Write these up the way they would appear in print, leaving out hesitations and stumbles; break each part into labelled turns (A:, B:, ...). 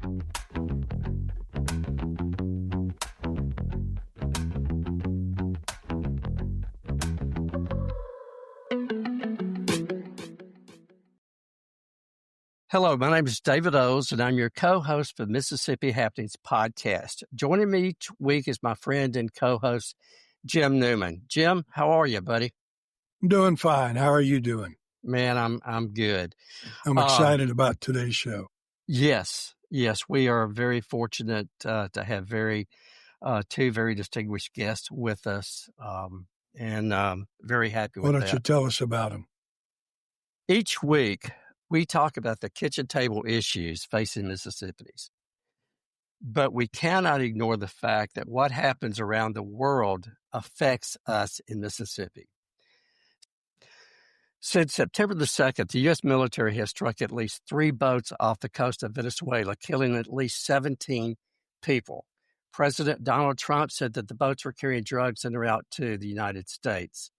A: Hello, my name is David Oles, and I'm your co-host for Mississippi Happenings podcast. Joining me each week is my friend and co-host, Jim Newman. Jim, how are you, buddy?
B: I'm doing fine. How are you doing?
A: Man, I'm good.
B: I'm excited about today's show.
A: Yes, we are very fortunate to have two very distinguished guests with us, and very happy with that.
B: Why don't you tell us about them?
A: Each week, we talk about the kitchen table issues facing Mississippians, but we cannot ignore the fact that what happens around the world affects us in Mississippi. Since September the 2nd, the U.S. military has struck at least 3 boats off the coast of Venezuela, killing at least 17 people. President Donald Trump said that the boats were carrying drugs en route to the United States.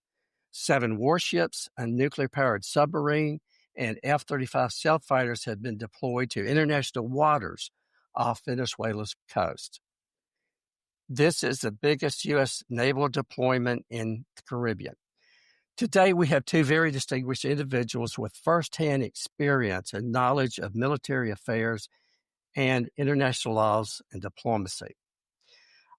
A: 7 warships, a nuclear-powered submarine, and F-35 stealth fighters have been deployed to international waters off Venezuela's coast. This is the biggest U.S. naval deployment in the Caribbean. Today, we have 2 very distinguished individuals with firsthand experience and knowledge of military affairs and international laws and diplomacy.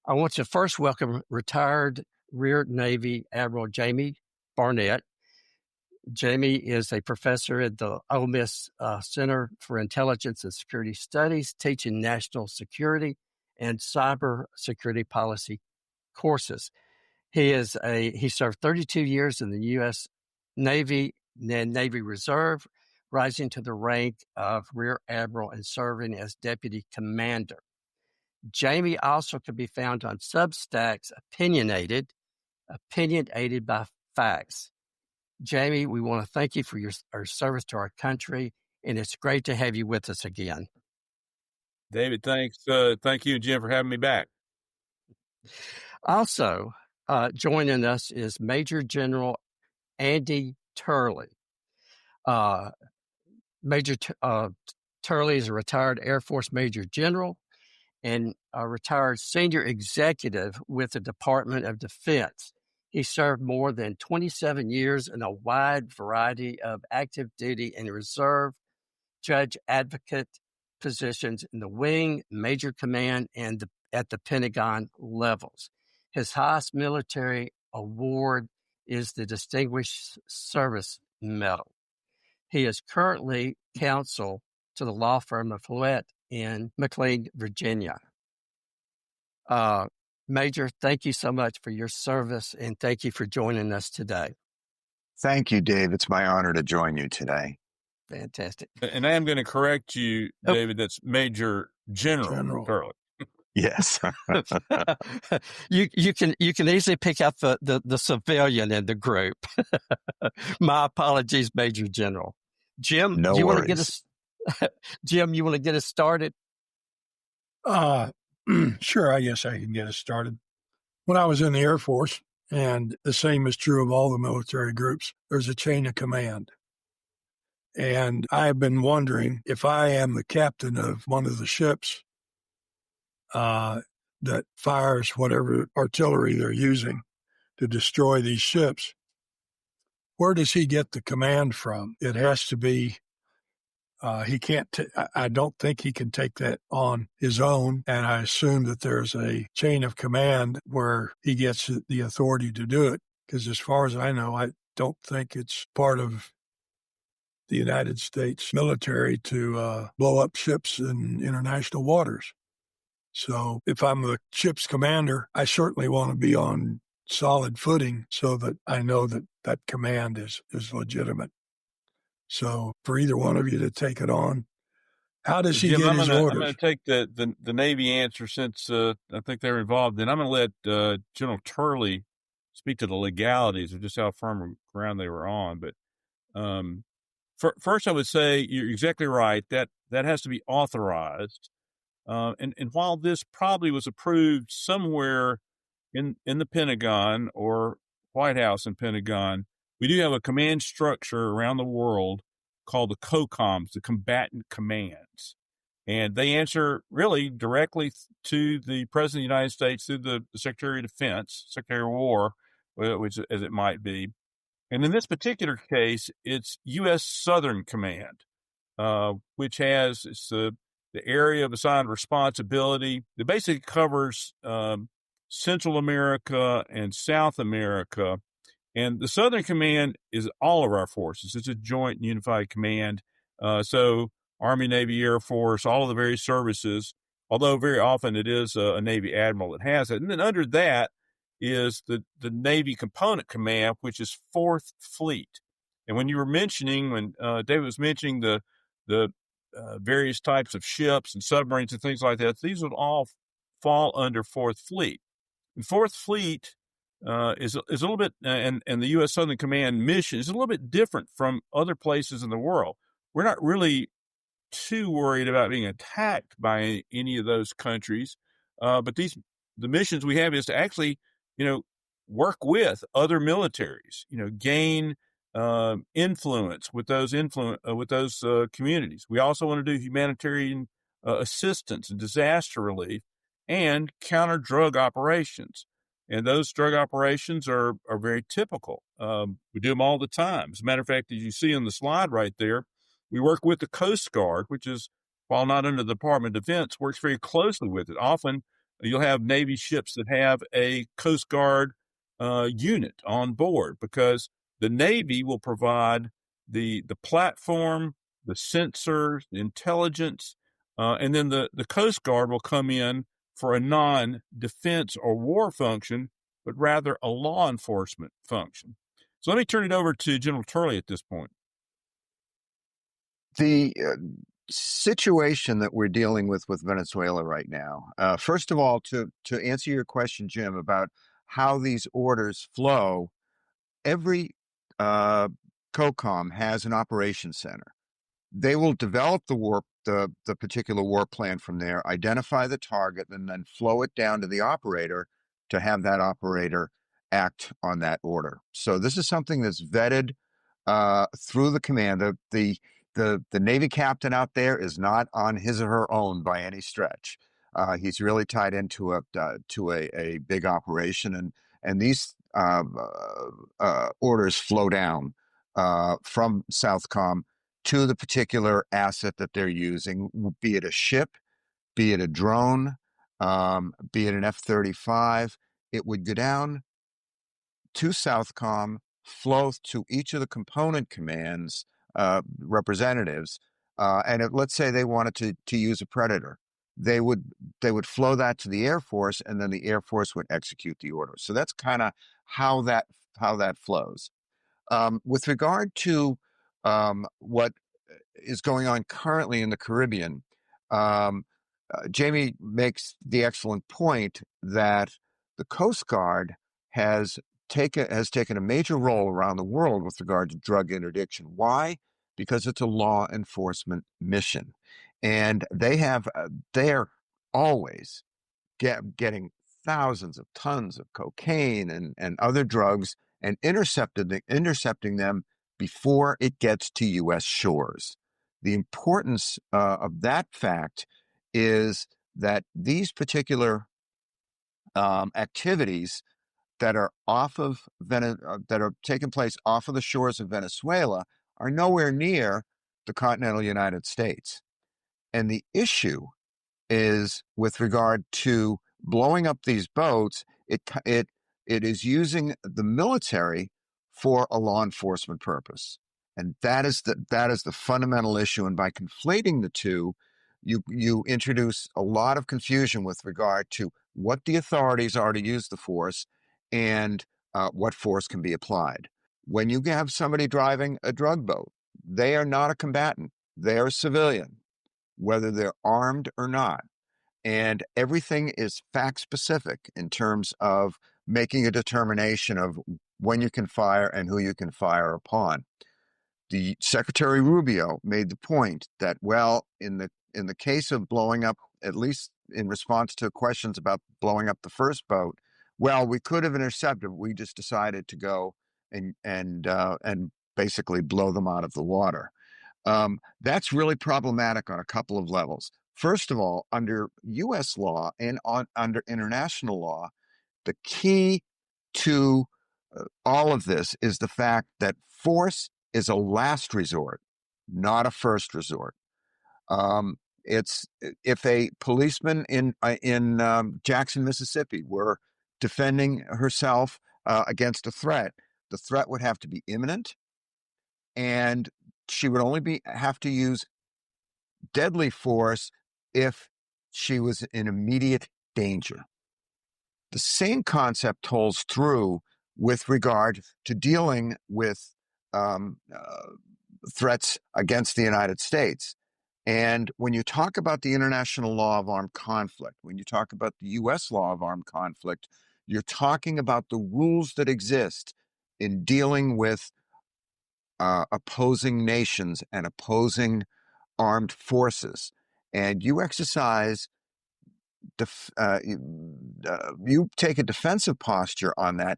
A: I want to first welcome retired Rear Navy Admiral Jamie Barnett. Jamie is a professor at the Ole Miss Center for Intelligence and Security Studies, teaching national security and cyber security policy courses. He served 32 years in the U.S. Navy and Navy Reserve, rising to the rank of Rear Admiral and serving as Deputy Commander. Jamie also can be found on Substack's Opinionated by Facts. Jamie, we want to thank you for your service to our country, and it's great to have you with us again.
C: David, thanks. Thank you, Jim, for having me back.
A: Also, joining us is Major General Andy Turley. Major Turley is a retired Air Force Major General and a retired senior executive with the Department of Defense. He served more than 27 years in a wide variety of active duty and reserve judge advocate positions in the wing, major command, and at the Pentagon levels. His highest military award is the Distinguished Service Medal. He is currently counsel to the law firm of Follett in McLean, Virginia. Major, thank you so much for your service, and thank you for joining us today.
D: Thank you, Dave. It's my honor to join you today.
A: Fantastic.
C: And I am going to correct you, David. That's Major General Turley.
D: Yes.
A: You can easily pick out the civilian in the group. My apologies, Major General. Jim,
D: no
A: you
D: worries.
A: want to get us? Jim, you want to get us started?
B: Sure, I guess I can get us started. When I was in the Air Force, and the same is true of all the military groups, there's a chain of command. And I've been wondering if I am the captain of one of the ships that fires whatever artillery they're using to destroy these ships, where does he get the command from? It has to be he can't. I don't think he can take that on his own, and I assume that there's a chain of command where he gets the authority to do it. Because as far as I know, I don't think it's part of the United States military to blow up ships in international waters. So if I'm the ship's commander, I certainly want to be on solid footing so that I know that that command is legitimate. So for either one of you to take it on, how does he get his orders?
C: I'm going to take the Navy answer since I think they're involved. Then I'm going to let General Turley speak to the legalities of just how firm ground they were on. But first, I would say you're exactly right. That has to be authorized. And while this probably was approved somewhere in the Pentagon or White House and Pentagon, we do have a command structure around the world called the COCOMs, the combatant commands. And they answer really directly to the President of the United States through the Secretary of Defense, Secretary of War, which as it might be. And in this particular case, it's U.S. Southern Command, which has the area of assigned responsibility that basically covers Central America and South America. And the Southern Command is all of our forces. It's a joint and unified command. So Army, Navy, Air Force, all of the various services, although very often it is a Navy admiral that has it. And then under that is the Navy Component Command, which is 4th Fleet. And when you were mentioning, when David was mentioning the various types of ships and submarines and things like that, these would all fall under 4th Fleet. And 4th Fleet is a little bit, and the U.S. Southern Command mission is a little bit different from other places in the world. We're not really too worried about being attacked by any of those countries, but the missions we have is to actually, work with other militaries, gain influence with those communities. We also want to do humanitarian assistance and disaster relief and counter drug operations. And those drug operations are very typical. We do them all the time. As a matter of fact, as you see on the slide right there, we work with the Coast Guard, which is, while not under the Department of Defense, works very closely with it. Often you'll have Navy ships that have a Coast Guard unit on board because the Navy will provide the platform, the sensors, the intelligence, and then the Coast Guard will come in for a non-defense or war function, but rather a law enforcement function. So let me turn it over to General Turley at this point.
D: The situation that we're dealing with Venezuela right now, first of all, to answer your question, Jim, about how these orders flow, every COCOM has an operations center. They will develop the particular war plan from there, identify the target, and then flow it down to the operator to have that operator act on that order. So this is something that's vetted through the command. The Navy captain out there is not on his or her own by any stretch. He's really tied into a big operation, and these orders flow down from Southcom to the particular asset that they're using, be it a ship, be it a drone, be it an F-35. It would go down to Southcom, flow to each of the component commands representatives, and let's say they wanted to use a Predator, they would flow that to the Air Force, and then the Air Force would execute the order. So that's kind of how that flows. With regard to what is going on currently in the Caribbean, Jamie makes the excellent point that the Coast Guard has taken a major role around the world with regard to drug interdiction. Why? Because it's a law enforcement mission, and they are always getting thousands of tons of cocaine and other drugs and intercepting them before it gets to U.S. shores. The importance of that fact is that these particular activities that are that are taking place off of the shores of Venezuela are nowhere near the continental United States. And the issue is with regard to blowing up these boats, it is using the military for a law enforcement purpose. And that is the fundamental issue. And by conflating the two, you introduce a lot of confusion with regard to what the authorities are to use the force and what force can be applied. When you have somebody driving a drug boat, they are not a combatant. They are a civilian, whether they're armed or not. And everything is fact-specific in terms of making a determination of when you can fire and who you can fire upon. The Secretary Rubio made the point that, well, in the case of blowing up, at least in response to questions about blowing up the first boat, well, we could have intercepted. We just decided to go and basically blow them out of the water. That's really problematic on a couple of levels. First of all, under U.S. law and under international law, the key to all of this is the fact that force is a last resort, not a first resort. It's if a policeman in Jackson, Mississippi, were defending herself against a threat, the threat would have to be imminent, and she would only have to use deadly force if she was in immediate danger. The same concept holds true with regard to dealing with threats against the United States. And when you talk about the international law of armed conflict, when you talk about the U.S. law of armed conflict, you're talking about the rules that exist in dealing with opposing nations and opposing armed forces. And you exercise, you take a defensive posture on that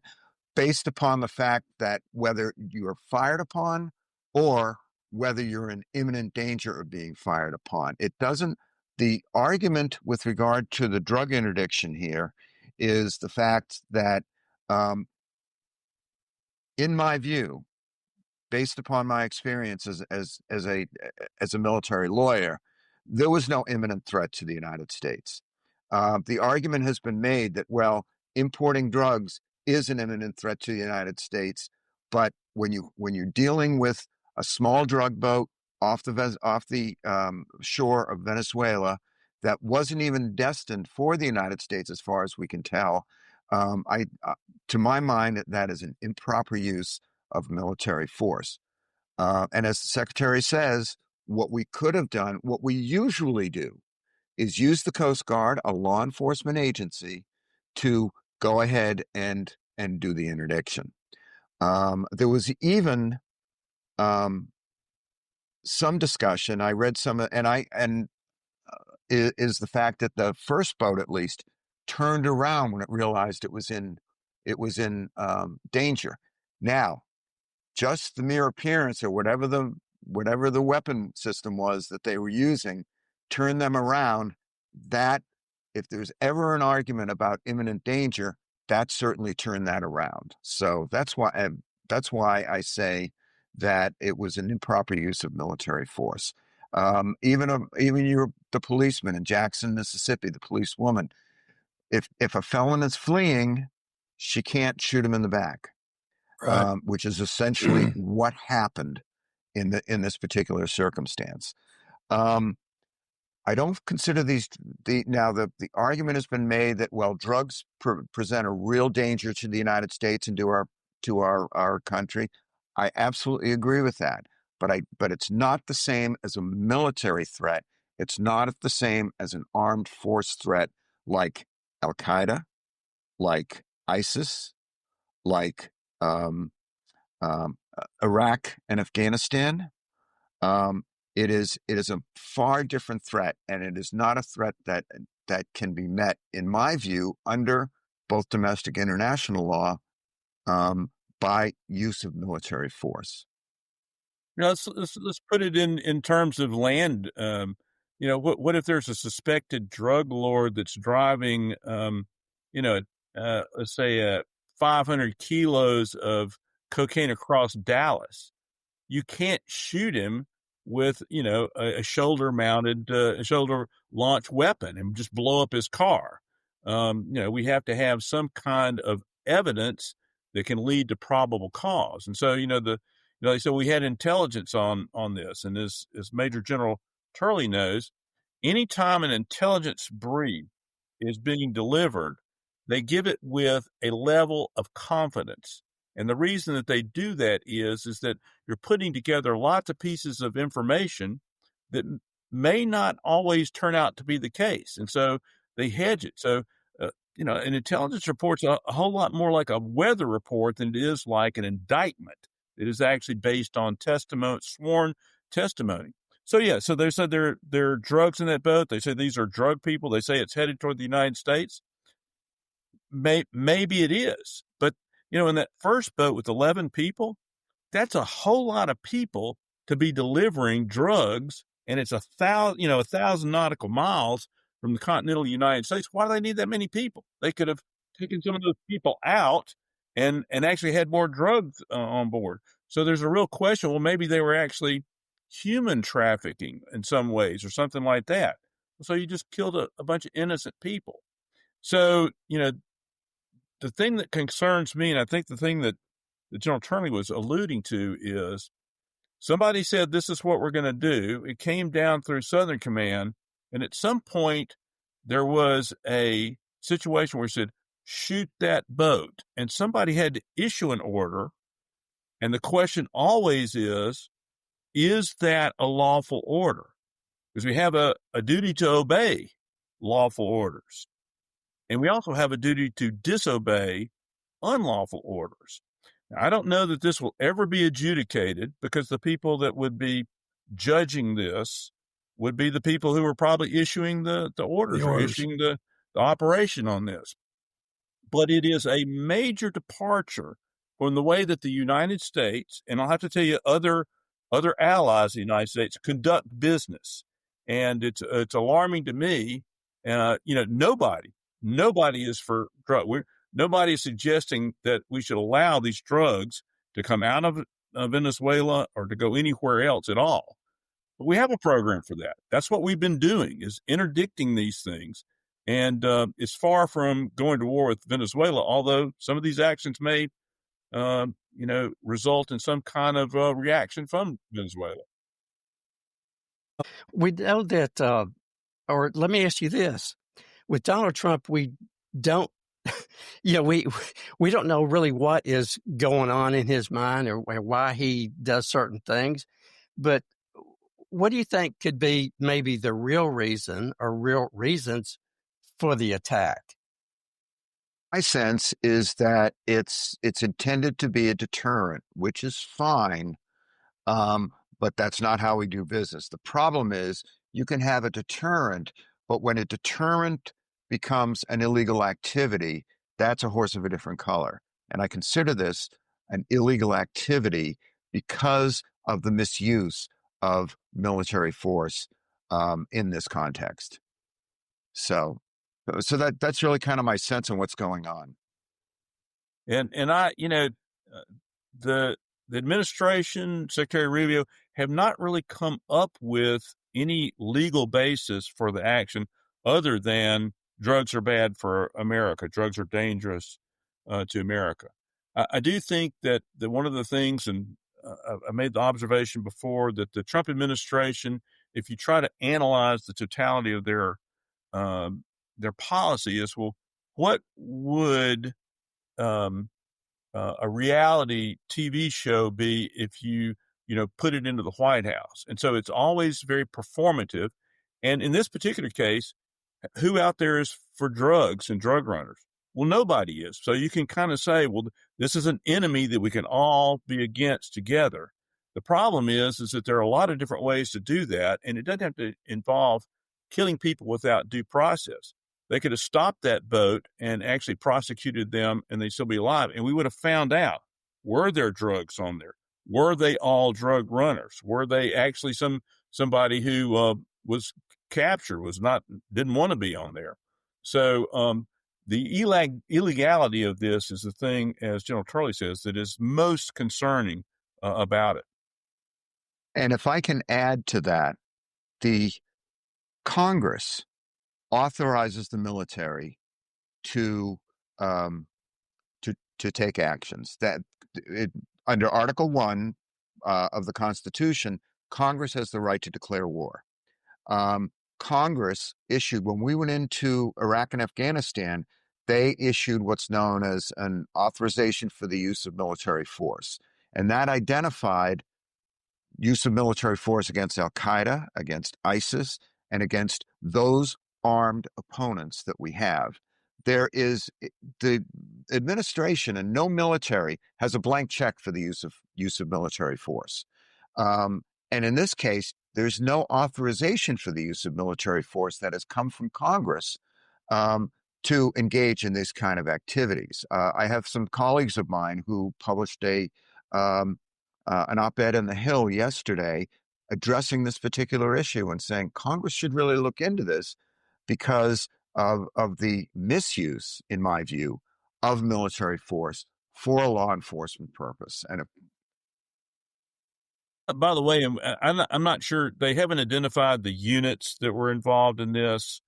D: based upon the fact that whether you are fired upon or whether you're in imminent danger of being fired upon. It doesn't, the argument with regard to the drug interdiction here is the fact that, in my view, based upon my experience as a military lawyer, there was no imminent threat to the United States. The argument has been made that, well, importing drugs is an imminent threat to the United States, but when you're dealing with a small drug boat off the shore of Venezuela that wasn't even destined for the United States, as far as we can tell, to my mind, that is an improper use of military force. And as the Secretary says, what we could have done, what we usually do, is use the Coast Guard, a law enforcement agency, to go ahead and do the interdiction. There was even some discussion. I read some, is the fact that the first boat, at least, turned around when it realized it was in danger. Now, just the mere appearance or whatever the weapon system was that they were using, turn them around. That, if there's ever an argument about imminent danger, that certainly turned that around. So that's why I say that it was an improper use of military force. Even the policeman in Jackson, Mississippi, the policewoman, if a felon is fleeing, she can't shoot him in the back.
B: Right.
D: Which is essentially what happened in this particular circumstance. I don't consider the argument has been made that, well, drugs present a real danger to the United States and to our country. I absolutely agree with that, but it's not the same as a military threat. It's not the same as an armed force threat like Al Qaeda, like ISIS, like Iraq and Afghanistan. It is a far different threat, and it is not a threat that can be met, in my view, under both domestic and international law, by use of military force.
C: Let's put it in terms of land. What if there's a suspected drug lord that's driving, let's say 500 kilos of cocaine across Dallas? You can't shoot him with, a shoulder-mounted, shoulder-launched weapon and just blow up his car. We have to have some kind of evidence that can lead to probable cause. And so, so we had intelligence on this, and as Major General Turley knows, anytime an intelligence brief is being delivered, they give it with a level of confidence. And the reason that they do that is that you're putting together lots of pieces of information that may not always turn out to be the case. And so they hedge it. So, an intelligence report's a whole lot more like a weather report than it is like an indictment. It is actually based on testimony, sworn testimony. So, yeah, so they said there are drugs in that boat. They say these are drug people. They say it's headed toward the United States. Maybe it is. But, in that first boat with 11 people, that's a whole lot of people to be delivering drugs and it's 1,000 nautical miles from the continental United States. Why do they need that many people? They could have taken some of those people out and actually had more drugs on board. So there's a real question. Well, maybe they were actually human trafficking in some ways or something like that. So you just killed a bunch of innocent people. So, the thing that concerns me, and I think the thing that General Turley was alluding to, is somebody said, this is what we're going to do. It came down through Southern Command, and at some point there was a situation where it said, shoot that boat. And somebody had to issue an order. And the question always is that a lawful order? Because we have a duty to obey lawful orders. And we also have a duty to disobey unlawful orders. Now, I don't know that this will ever be adjudicated, because the people that would be judging this would be the people who are probably issuing the orders or issuing the operation on this. But it is a major departure from the way that the United States, and I'll have to tell you, other allies of the United States conduct business. And it's alarming to me. Nobody is for drug. Nobody is suggesting that we should allow these drugs to come out of Venezuela or to go anywhere else at all. But we have a program for that. That's what we've been doing, is interdicting these things. And it's far from going to war with Venezuela, although some of these actions may, result in some kind of reaction from Venezuela.
A: We know that, or let me ask you this. With Donald Trump, we don't, we don't know really what is going on in his mind or why he does certain things. But what do you think could be maybe the real reason or real reasons for the attack?
D: My sense is that it's intended to be a deterrent, which is fine, but that's not how we do business. The problem is you can have a deterrent, but when a deterrent becomes an illegal activity, that's a horse of a different color. And I consider this an illegal activity because of the misuse of military force in this context. So that's really kind of my sense on what's going on.
C: And I, the administration, Secretary Rubio, have not really come up with any legal basis for the action other than drugs are bad for America. Drugs are dangerous to America. I do think that one of the things, and I made the observation before, that the Trump administration, if you try to analyze the totality of their policy, is, well, what would a reality TV show be if you put it into the White House? And so it's always very performative. And in this particular case, who out there is for drugs and drug runners? Well, nobody is. So you can kind of say, well, this is an enemy that we can all be against together. The problem is that there are a lot of different ways to do that, and it doesn't have to involve killing people without due process. They could have stopped that boat and actually prosecuted them, and they'd still be alive. And we would have found out, were there drugs on there? Were they all drug runners? Were they actually somebody who was captured, didn't want to be on there? So the illegality of this is the thing, as General Turley says, that is most concerning about it.
D: And if I can add to that, the Congress authorizes the military to take actions. That under Article 1 of the Constitution, Congress has the right to declare war. Congress issued, when we went into Iraq and Afghanistan, they issued what's known as an authorization for the use of military force. And that identified use of military force against al-Qaeda, against ISIS, and against those armed opponents that we have. There is the administration, and no military has a blank check for the use of military force. And in this case, there's no authorization for the use of military force that has come from Congress to engage in these kind of activities. I have some colleagues of mine who published an op-ed in The Hill yesterday addressing this particular issue and saying Congress should really look into this because of the misuse, in my view, of military force for a law enforcement purpose. And
C: by the way, I'm not sure, they haven't identified the units that were involved in this.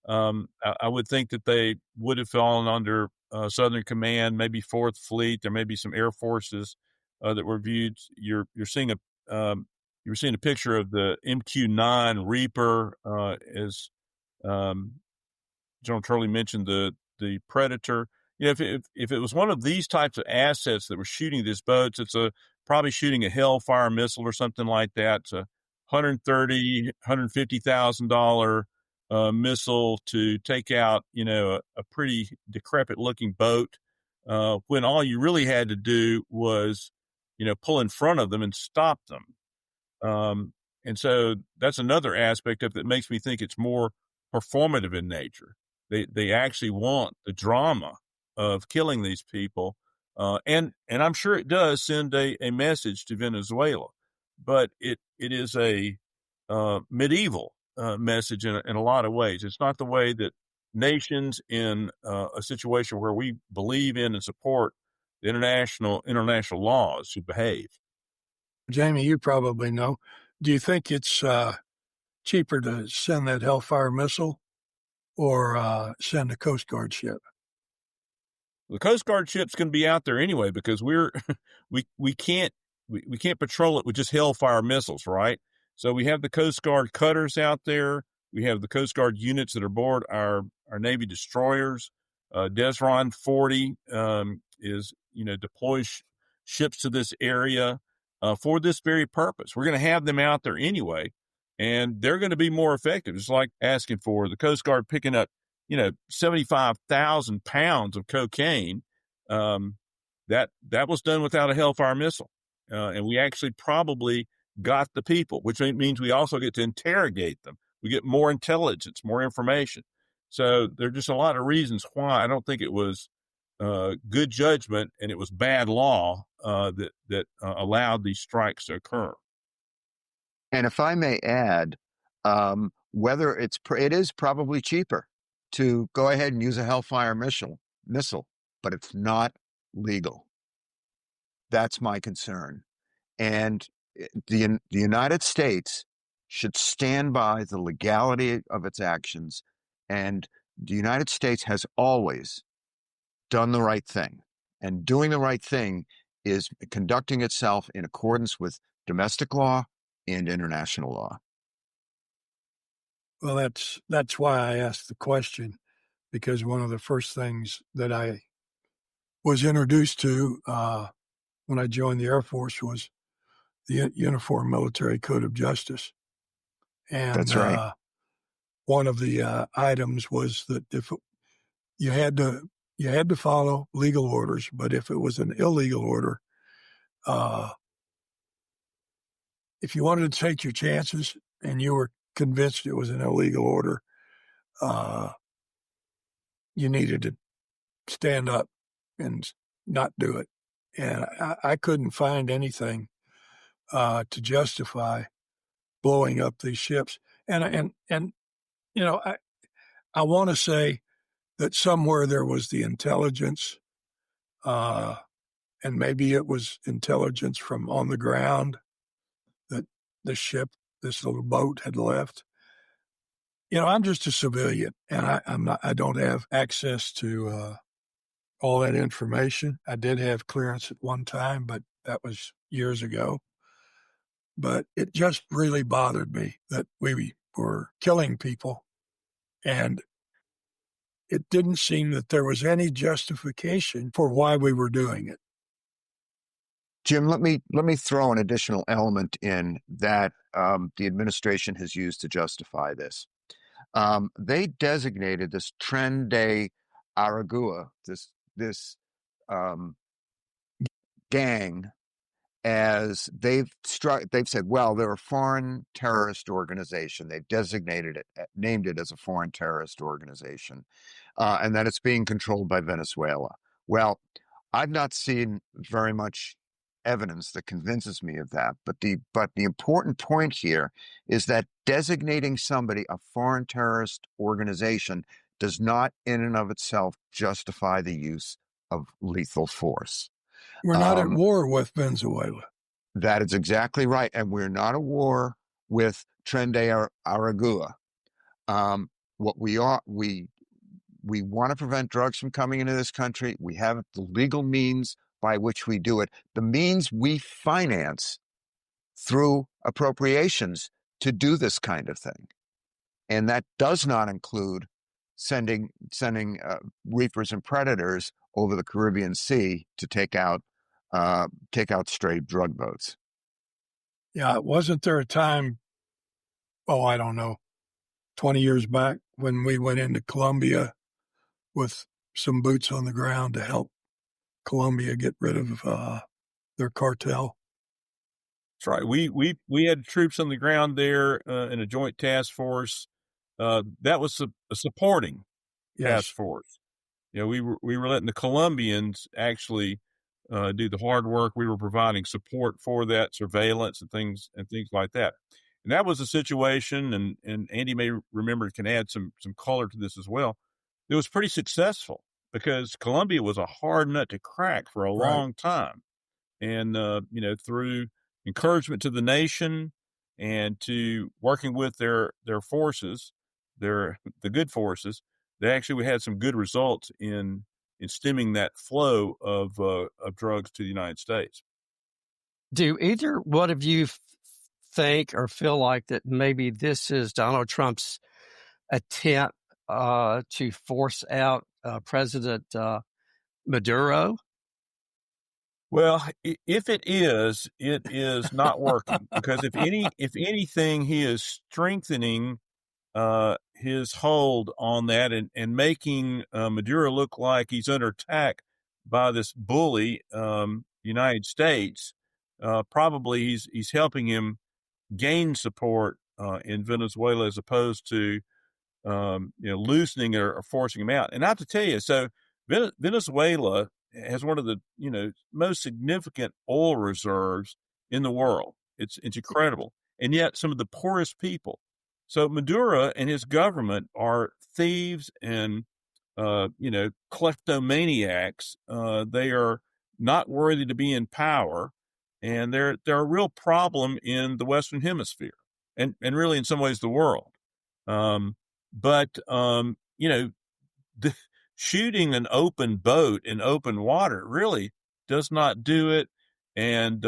C: I would think that they would have fallen under Southern Command, maybe Fourth Fleet. There may be some air forces that were viewed. You're seeing you were seeing a picture of the MQ-9 Reaper, as General Turley mentioned the Predator. If it was one of these types of assets that were shooting these boats, it's probably shooting a Hellfire missile or something like that. It's a $150,000 missile to take out, a pretty decrepit looking boat, when all you really had to do was, pull in front of them and stop them. And so that's another aspect of it that makes me think it's more performative in nature. They actually want the drama of killing these people. And I'm sure it does send a message to Venezuela, but it is a medieval message in a lot of ways. It's not the way that nations in a situation where we believe in and support the international laws should behave.
B: Jamie, you probably know. Do you think it's cheaper to send that Hellfire missile or send a Coast Guard ship?
C: The Coast Guard ship's going to be out there anyway because we can't patrol it with just Hellfire missiles, right? So we have the Coast Guard cutters out there. We have the Coast Guard units that are aboard our Navy destroyers. Desron 40 is deploys ships to this area for this very purpose. We're going to have them out there anyway, and they're going to be more effective. It's like asking for the Coast Guard picking up 75,000 pounds of cocaine. That was done without a Hellfire missile. And we actually probably got the people, which means we also get to interrogate them. We get more intelligence, more information. So there are just a lot of reasons why I don't think it was good judgment and it was bad law that allowed these strikes to occur.
D: And if I may add, whether it is probably cheaper to go ahead and use a Hellfire missile, but it's not legal. That's my concern. And the United States should stand by the legality of its actions. And the United States has always done the right thing. And doing the right thing is conducting itself in accordance with domestic law and international law.
B: Well, that's why I asked the question, because one of the first things that I was introduced to when I joined the Air Force was the Uniform Military Code of Justice. And
D: that's right.
B: One of the items was that if you had to follow legal orders, but if it was an illegal order, if you wanted to take your chances and you were convinced it was an illegal order, you needed to stand up and not do it. And I couldn't find anything to justify blowing up these ships. And I want to say that somewhere there was the intelligence, and maybe it was intelligence from on the ground that the ship, this little boat, had left. I'm just a civilian, and I don't have access to all that information. I did have clearance at one time, but that was years ago. But it just really bothered me that we were killing people, and it didn't seem that there was any justification for why we were doing it.
D: Jim, let me throw an additional element in that the administration has used to justify this. They designated this Tren de Aragua, this gang, as they've said, well, they're a foreign terrorist organization. They've designated it, named it as a foreign terrorist organization, and that it's being controlled by Venezuela. Well, I've not seen very much evidence that convinces me of that. But the important point here is that designating somebody a foreign terrorist organization does not in and of itself justify the use of lethal force.
B: We're not at war with Venezuela.
D: That is exactly right. And we're not at war with Tren de Aragua. What we are, we want to prevent drugs from coming into this country. We have the legal means by which we do it. The means we finance through appropriations to do this kind of thing. And that does not include sending reapers and predators over the Caribbean Sea to take out stray drug boats.
B: Yeah, wasn't there a time, I don't know, 20 years back when we went into Colombia with some boots on the ground to help Colombia get rid of their cartel?
C: That's right. We had troops on the ground there in a joint task force. That was a supporting task force. You know, we were letting the Colombians actually do the hard work. We were providing support for that, surveillance and things like that. And that was a situation, and Andy may remember, can add some color to this as well. It was pretty successful because Colombia was a hard nut to crack for a long time. And, through encouragement to the nation and to working with their forces, the good forces, they actually had some good results in stemming that flow of drugs to the United States.
A: Do either one of you think or feel like that maybe this is Donald Trump's attempt to force out President Maduro?
C: Well, if it is not working, because if anything, he is strengthening his hold on that and making Maduro look like he's under attack by this bully, United States. Probably he's helping him gain support in Venezuela as opposed to loosening or forcing him out. And I have to tell you, so Venezuela has one of the most significant oil reserves in the world. It's incredible, and yet some of the poorest people. So Maduro and his government are thieves and kleptomaniacs. They are not worthy to be in power, and they're a real problem in the Western Hemisphere, and really in some ways the world. Shooting an open boat in open water really does not do it. And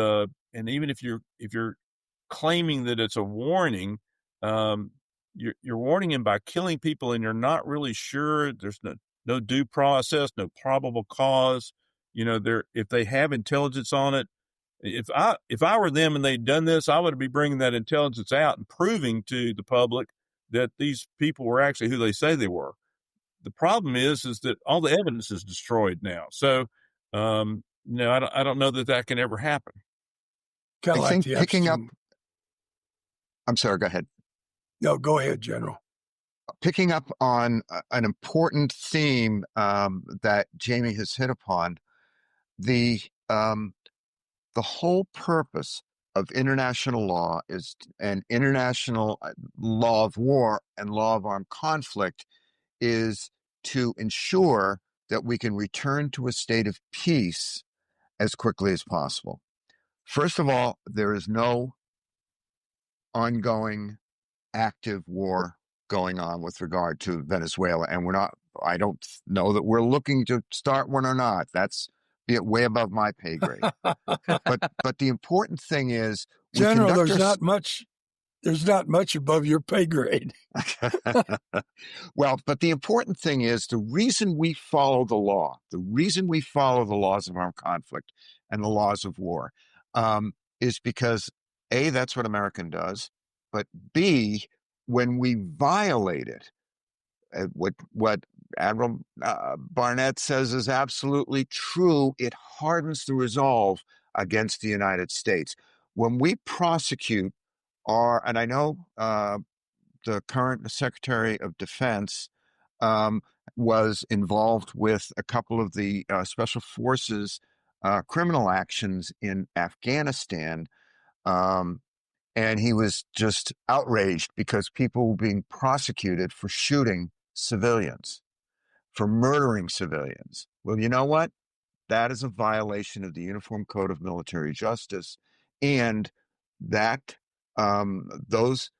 C: even if you're claiming that it's a warning, you're warning him by killing people, and you're not really sure. There's no due process, no probable cause. If they have intelligence on it, if I were them and they'd done this, I would be bringing that intelligence out and proving to the public that these people were actually who they say they were. The problem is that all the evidence is destroyed now. So, I don't know that can ever happen.
B: Kind of like
D: picking up. I'm sorry. Go ahead.
B: No, go ahead, General.
D: Picking up on an important theme that Jamie has hit upon, the whole purpose of international law and international law of war and law of armed conflict is to ensure that we can return to a state of peace as quickly as possible. First of all, there is no ongoing active war going on with regard to Venezuela, and I don't know that we're looking to start one or not. That's way above my pay grade. but the important thing is,
B: General, there's not much above your pay grade.
D: Well, but the important thing is the reason we follow the law, the reason we follow the laws of armed conflict and the laws of war, is because A, that's what American does, but B, when we violate it, what Admiral Barnett says is absolutely true. It hardens the resolve against the United States. When we prosecute and I know the current Secretary of Defense was involved with a couple of the special forces criminal actions in Afghanistan. And he was just outraged because people were being prosecuted for shooting civilians, for murdering civilians. Well, you know what? That is a violation of the Uniform Code of Military Justice, and that those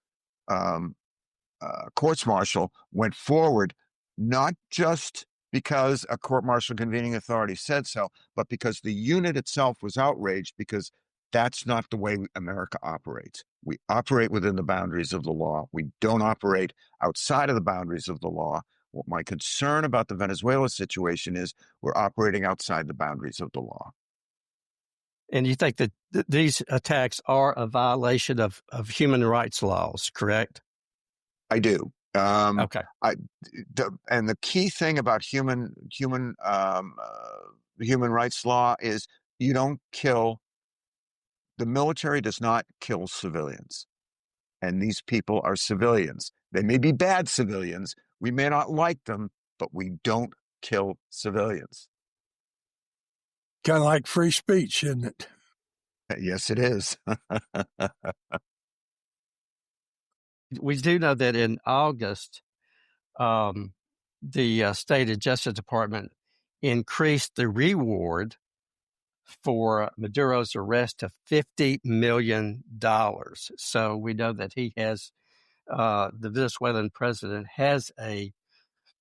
D: courts-martial went forward not just because a court-martial convening authority said so, but because the unit itself was outraged, because that's not the way America operates. We operate within the boundaries of the law. We don't operate outside of the boundaries of the law. What my concern about the Venezuela situation is, we're operating outside the boundaries of the law.
A: And you think that these attacks are a violation of human rights laws, correct?
D: I do.
A: Okay.
D: And the key thing about human rights law is you don't kill. The military does not kill civilians, and these people are civilians. They may be bad civilians. We may not like them, but we don't kill civilians.
B: Kind of like free speech, isn't it?
D: Yes, it is.
A: We do know that in August, the State Justice Department increased the reward for Maduro's arrest to $50 million. So we know that he has, the Venezuelan president has a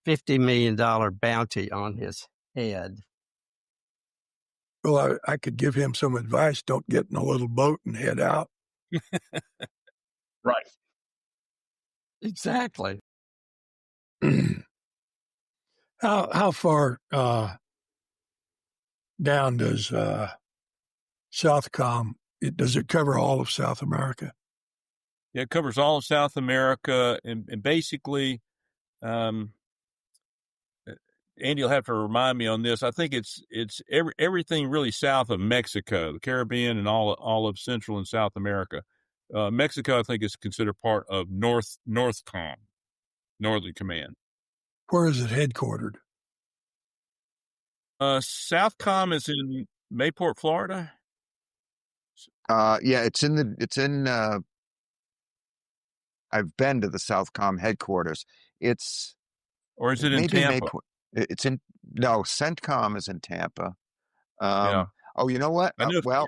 A: $50 million bounty on his head.
B: Well, I could give him some advice. Don't get in a little boat and head out.
A: Right. Exactly.
B: How far down does Southcom? Does it cover all of South America?
C: Yeah, it covers all of South America, and basically, Andy will have to remind me on this. I think it's everything really south of Mexico, the Caribbean, and all of Central and South America. Mexico, I think, is considered part of Northcom, Northern Command.
B: Where is it headquartered?
C: Southcom is in Mayport, Florida.
D: Yeah, it's in. I've been to the Southcom headquarters.
C: Or is it in Tampa?
D: It's in. No, CENTCOM is in Tampa.
C: Yeah.
D: Oh, you know what?
C: I know.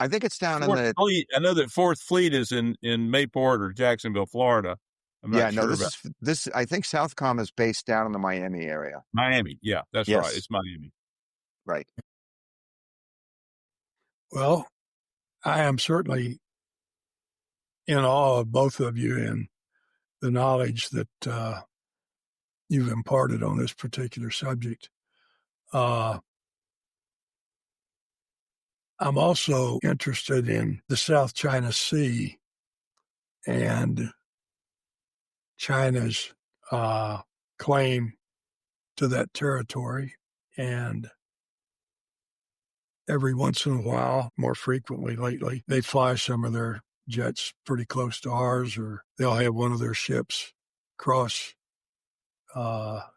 D: I think it's down in the.
C: I know that Fourth Fleet is in Mayport or Jacksonville, Florida. I'm not sure about
D: this. I think Southcom is based down in the Miami area.
C: Miami. Yeah, that's
D: Yes.
C: right. It's Miami.
D: Right.
B: Well, I am certainly in awe of both of you and the knowledge that you've imparted on this particular subject. I'm also interested in the South China Sea and China's claim to that territory. And every once in a while, more frequently lately, they fly some of their jets pretty close to ours, or they'll have one of their ships cross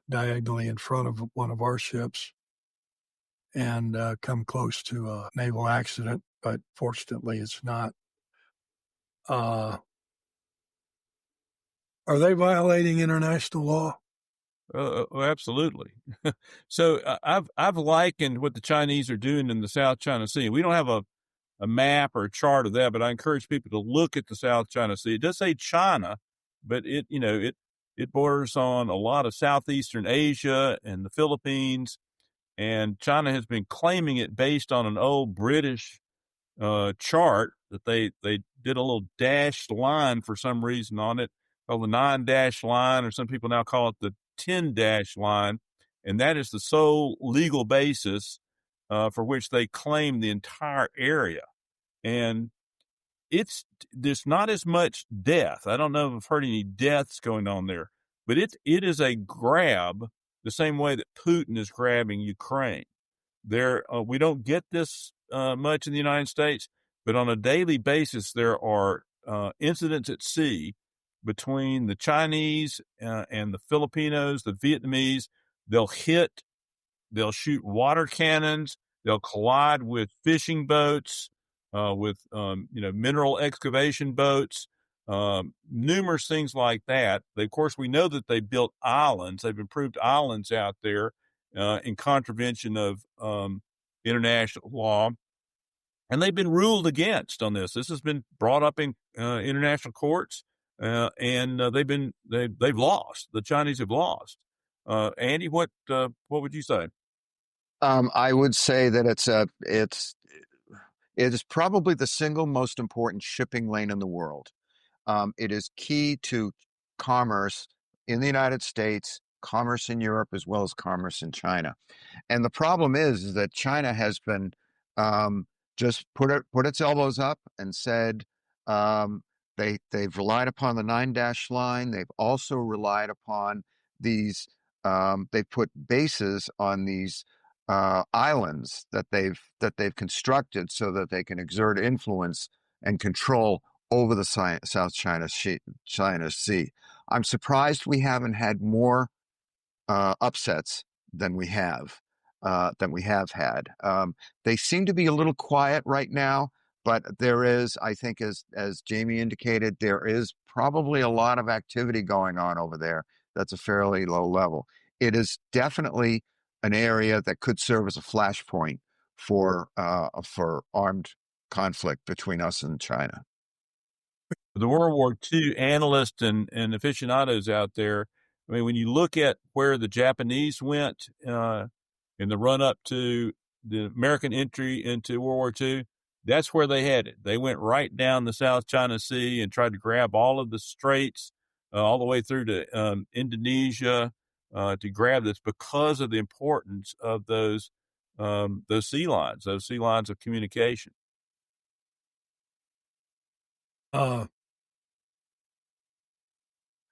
B: diagonally in front of one of our ships and come close to a naval accident, but fortunately it's not. Are they violating international law?
C: Absolutely. So I've likened what the Chinese are doing in the South China Sea. We don't have a map or a chart of that, but I encourage people to look at the South China Sea. It does say China, but it borders on a lot of Southeastern Asia and the Philippines, and China has been claiming it based on an old British chart that they did a little dashed line for some reason on it, called the 9-dash line, or some people now call it the 10-dash line, and that is the sole legal basis for which they claim the entire area. And there's not as much death. I don't know if I've heard any deaths going on there, but it is a grab the same way that Putin is grabbing Ukraine. We don't get this much in the United States, but on a daily basis, there are incidents at sea between the Chinese and the Filipinos, the Vietnamese. They'll shoot water cannons. They'll collide with fishing boats, with mineral excavation boats, numerous things like that. Of course, we know that they built islands. They've improved islands out there in contravention of international law, and they've been ruled against on this. This has been brought up in international courts, and they've lost. The Chinese have lost. Andy, what would you say?
D: I would say that it is probably the single most important shipping lane in the world. It is key to commerce in the United States, commerce in Europe, as well as commerce in China. And the problem is that China has been just put its elbows up and said they've relied upon the 9-dash line. They've also relied upon these. They've put bases on these islands that they've constructed so that they can exert influence and control over the South China Sea. I'm surprised we haven't had more upsets than we have had. They seem to be a little quiet right now, but there is, I think, as Jamie indicated, there is probably a lot of activity going on over there that's a fairly low level. It is definitely an area that could serve as a flashpoint for armed conflict between us and China.
C: The World War II analysts and aficionados out there, I mean, when you look at where the Japanese went in the run-up to the American entry into World War II, that's where they headed. They went right down the South China Sea and tried to grab all of the straits all the way through to Indonesia to grab this because of the importance of those sea lines of communication.
B: I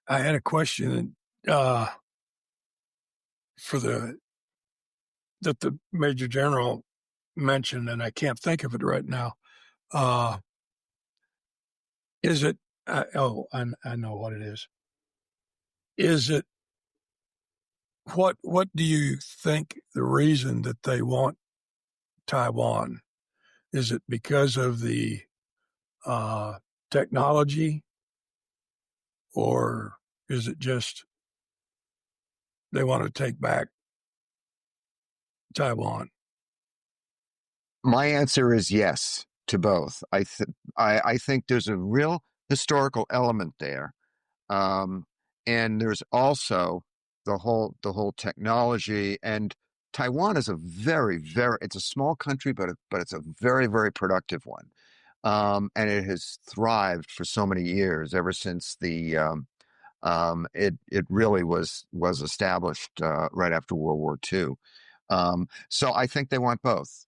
B: had a question that the Major General mentioned, and I can't think of it right now. Is it? I know what it is. Is it? What do you think the reason that they want Taiwan? Is it because of the technology, or is it just they want to take back Taiwan?
D: My answer is yes to both. I think there's a real historical element there, and there's also the whole technology. And Taiwan is a it's a small country, but it's a very, very productive one, and it has thrived for so many years ever since it really was established right after World War II. So I think they want both.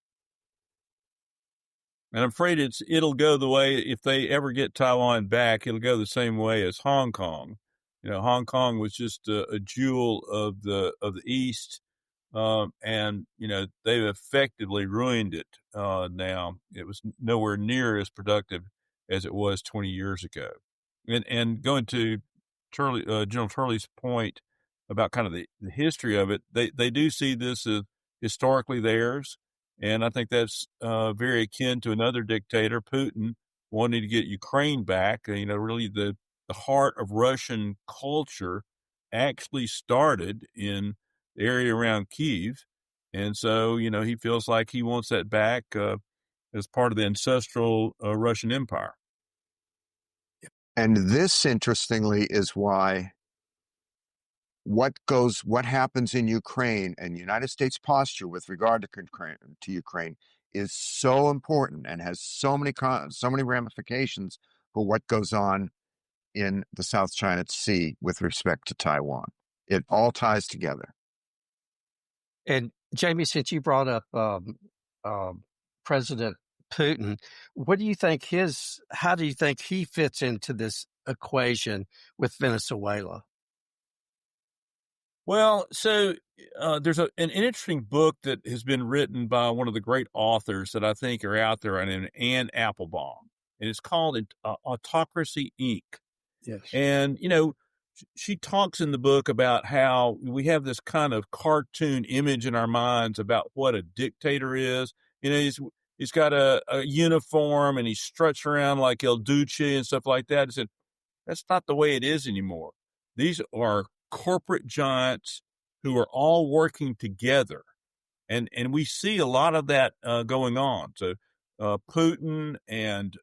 C: And I'm afraid it'll go the way, if they ever get Taiwan back, it'll go the same way as Hong Kong. Hong Kong was just a jewel of the East, and they've effectively ruined it. Now it was nowhere near as productive as it was 20 years ago. And going to General Turley's point about kind of the history of it, they do see this as historically theirs. And I think that's very akin to another dictator, Putin, wanting to get Ukraine back. Really the heart of Russian culture actually started in the area around Kyiv. And so, he feels like he wants that back as part of the ancestral Russian Empire.
D: And this, interestingly, is why what happens in Ukraine and the United States posture with regard to Ukraine is so important and has so many ramifications for what goes on in the South China Sea with respect to Taiwan. It all ties together.
A: And Jamie, since you brought up President Putin, what do you think how do you think he fits into this equation with Venezuela?
C: Well, so there's an interesting book that has been written by one of the great authors that I think are out there, named Anne Applebaum, and it's called Autocracy, Inc.
B: Yes.
C: And, she talks in the book about how we have this kind of cartoon image in our minds about what a dictator is. You know, he's got a uniform and he struts around like El Duce and stuff like that. I said, that's not the way it is anymore. These are corporate giants who are all working together. And we see a lot of that going on. So Putin and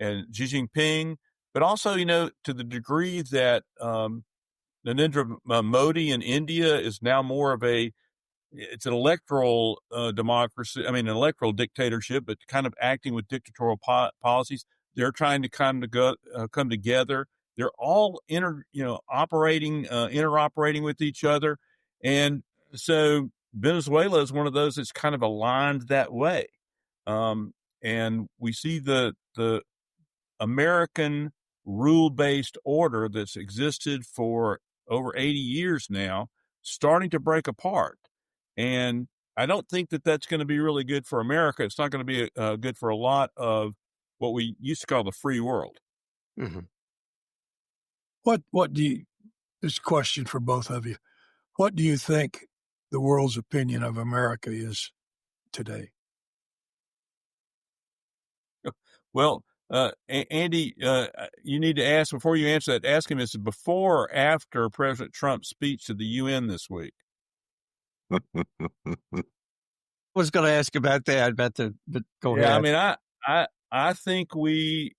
C: Xi Jinping, but also, you know, to the degree that Narendra Modi in India is now more of it's an electoral democracy. I mean, an electoral dictatorship, but kind of acting with dictatorial policies. They're trying to come together. They're all interoperating with each other, and so Venezuela is one of those that's kind of aligned that way. And we see the American rule-based order that's existed for over 80 years now starting to break apart. And I don't think that that's going to be really good for America. It's not going to be good for a lot of what we used to call the free world.
A: Mm-hmm.
B: What do you, this question for both of you, what do you think the world's opinion of America is today?
C: Well, Andy, you need to ask, before you answer that, ask him, is it before or after President Trump's speech to the UN this week?
A: I was going to ask about that, but go ahead.
C: I mean, I think we,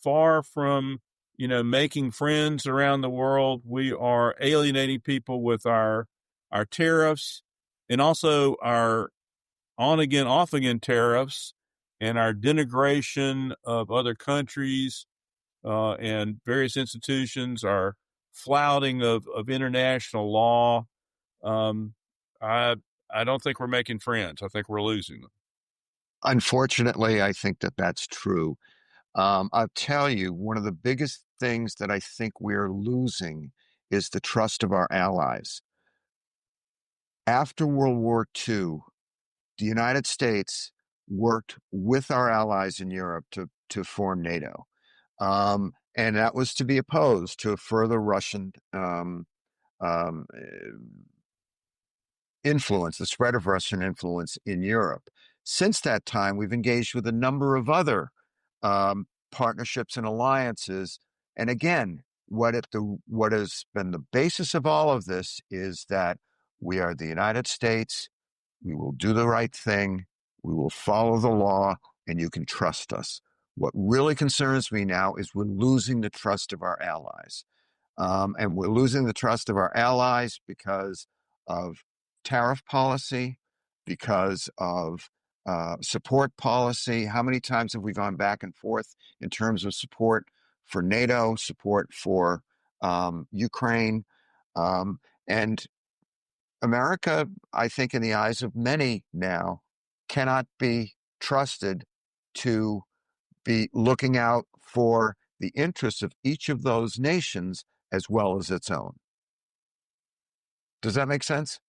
C: far from, you know, making friends around the world, we are alienating people with our tariffs and also our on-again, off-again tariffs and our denigration of other countries and various institutions, our flouting of international law. I don't think we're making friends. I think we're losing them.
D: Unfortunately, I think that that's true. I'll tell you, one of the biggest things that I think we're losing is the trust of our allies. After World War II, the United States worked with our allies in Europe to form NATO. And that was to be opposed to a further Russian influence, the spread of Russian influence in Europe. Since that time, we've engaged with a number of other partnerships and alliances. And again, what has been the basis of all of this is that we are the United States. We will do the right thing. We will follow the law, and you can trust us. What really concerns me now is we're losing the trust of our allies. And we're losing the trust of our allies because of tariff policy, because of support policy. How many times have we gone back and forth in terms of support for NATO, support for Ukraine? And America, I think, in the eyes of many now, cannot be trusted to be looking out for the interests of each of those nations as well as its own. Does that make sense?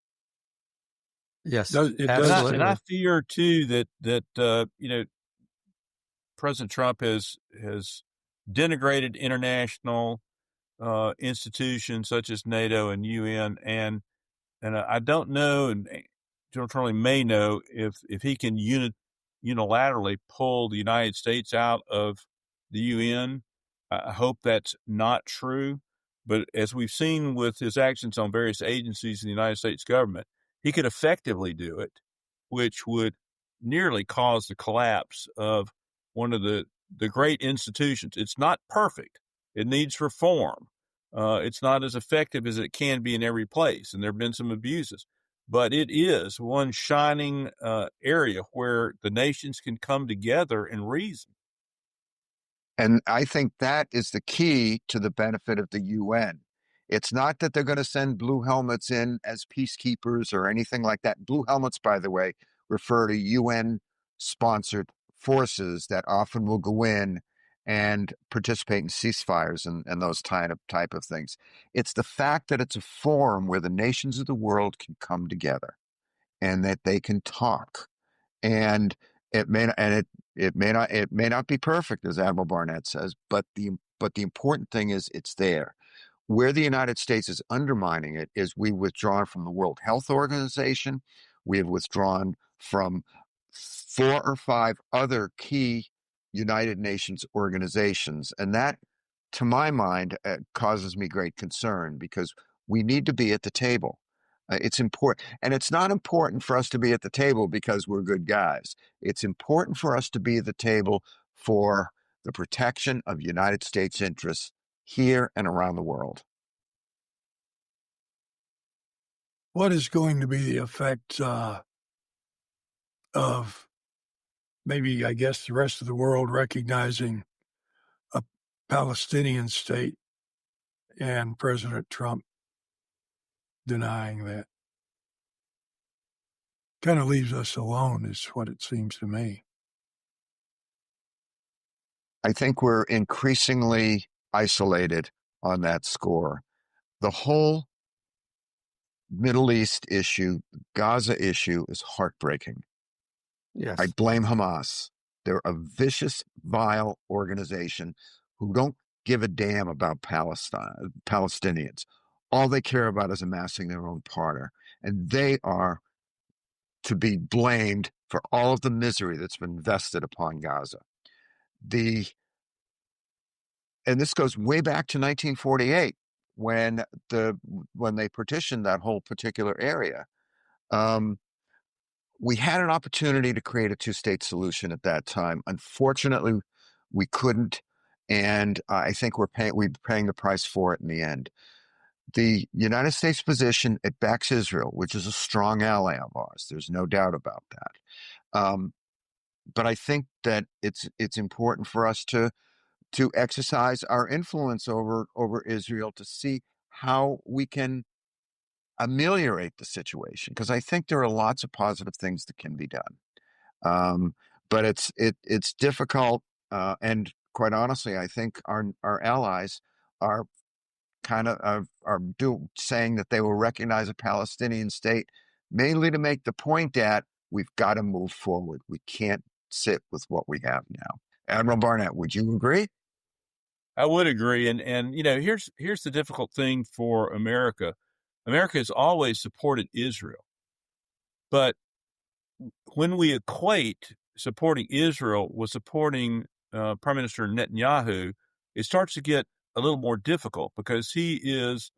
A: Yes,
B: It
A: absolutely.
C: And I fear too that you know, President Trump has denigrated international institutions such as NATO and UN, and I don't know, and General Turley may know, if he can unilaterally pull the United States out of the UN. I hope that's not true. But as we've seen with his actions on various agencies in the United States government, he could effectively do it, which would nearly cause the collapse of one of the great institutions. It's not perfect. It needs reform. It's not as effective as it can be in every place, and there have been some abuses. But it is one shining area where the nations can come together and reason.
D: And I think that is the key to the benefit of the UN. It's not that they're going to send blue helmets in as peacekeepers or anything like that. Blue helmets, by the way, refer to UN-sponsored forces that often will go in and participate in ceasefires and those type of things. It's the fact that it's a forum where the nations of the world can come together and that they can talk. And it may not be perfect, as Admiral Barnett says, but the important thing is it's there. Where the United States is undermining it is we've withdrawn from the World Health Organization. We have withdrawn from 4 or 5 other key United Nations organizations. And that, to my mind, causes me great concern because we need to be at the table. It's important. And it's not important for us to be at the table because we're good guys. It's important for us to be at the table for the protection of United States interests here and around the world.
B: What is going to be the effect of maybe, I guess, the rest of the world recognizing a Palestinian state and President Trump denying that? Kind of leaves us alone, is what it seems to me.
D: I think we're increasingly isolated on that score. The whole Middle East issue, Gaza issue, is heartbreaking.
A: Yes.
D: I blame Hamas. They're a vicious, vile organization who don't give a damn about Palestinians. All they care about is amassing their own pardon. And they are to be blamed for all of the misery that's been vested upon Gaza. And this goes way back to 1948 when they partitioned that whole particular area. We had an opportunity to create a two-state solution at that time. Unfortunately, we couldn't, and I think we're paying the price for it in the end. The United States position, it backs Israel, which is a strong ally of ours. There's no doubt about that. But I think that it's important for us to exercise our influence over Israel to see how we can ameliorate the situation, because I think there are lots of positive things that can be done. But it's difficult, and quite honestly, I think our allies are kind of saying that they will recognize a Palestinian state, mainly to make the point that we've got to move forward. We can't sit with what we have now. Admiral Barnett, would you agree?
C: I would agree. And here's the difficult thing for America. America has always supported Israel. But when we equate supporting Israel with supporting Prime Minister Netanyahu, it starts to get a little more difficult because he is,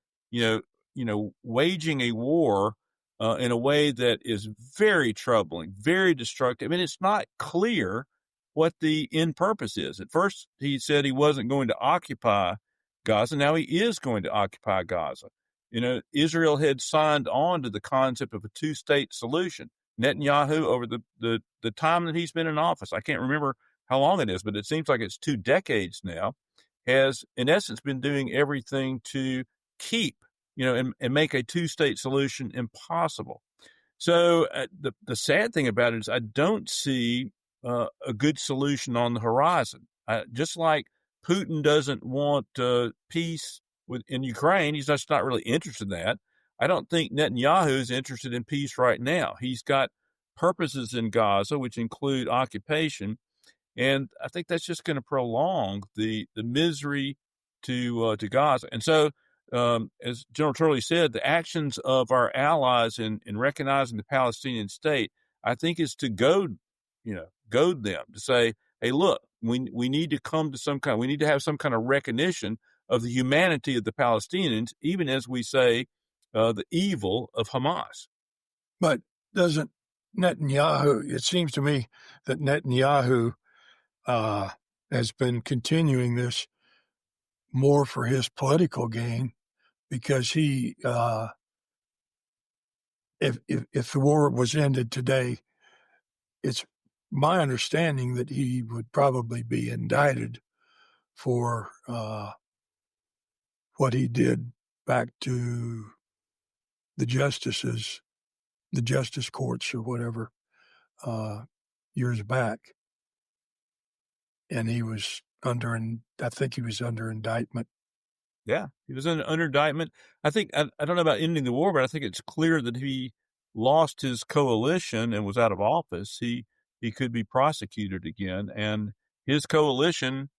C: waging a war in a way that is very troubling, very destructive. And it's not clear what the end purpose is. At first, he said he wasn't going to occupy Gaza. Now he is going to occupy Gaza. Israel had signed on to the concept of a two-state solution. Netanyahu, over the time that he's been in office, I can't remember how long it is, but it seems like it's 2 decades now, has in essence been doing everything to keep, and make a two-state solution impossible. So the sad thing about it is I don't see a good solution on the horizon. Just like Putin doesn't want peace in Ukraine, he's just not really interested in that. I don't think Netanyahu is interested in peace right now. He's got purposes in Gaza, which include occupation, and I think that's just going to prolong the misery to Gaza. And so, as General Turley said, the actions of our allies in recognizing the Palestinian state, I think, is to goad them to say, hey, look, we need to come to we need to have some kind of recognition of the humanity of the Palestinians, even as we say the evil of Hamas.
B: But doesn't Netanyahu, it seems to me that Netanyahu has been continuing this more for his political gain, because he, if the war was ended today, it's my understanding that he would probably be indicted for what he did back to the justices, the justice courts or whatever, years back. And he was I think he was under indictment.
C: Yeah, he was under indictment. I think, I don't know about ending the war, but I think it's clear that he lost his coalition and was out of office. He could be prosecuted again. And his coalition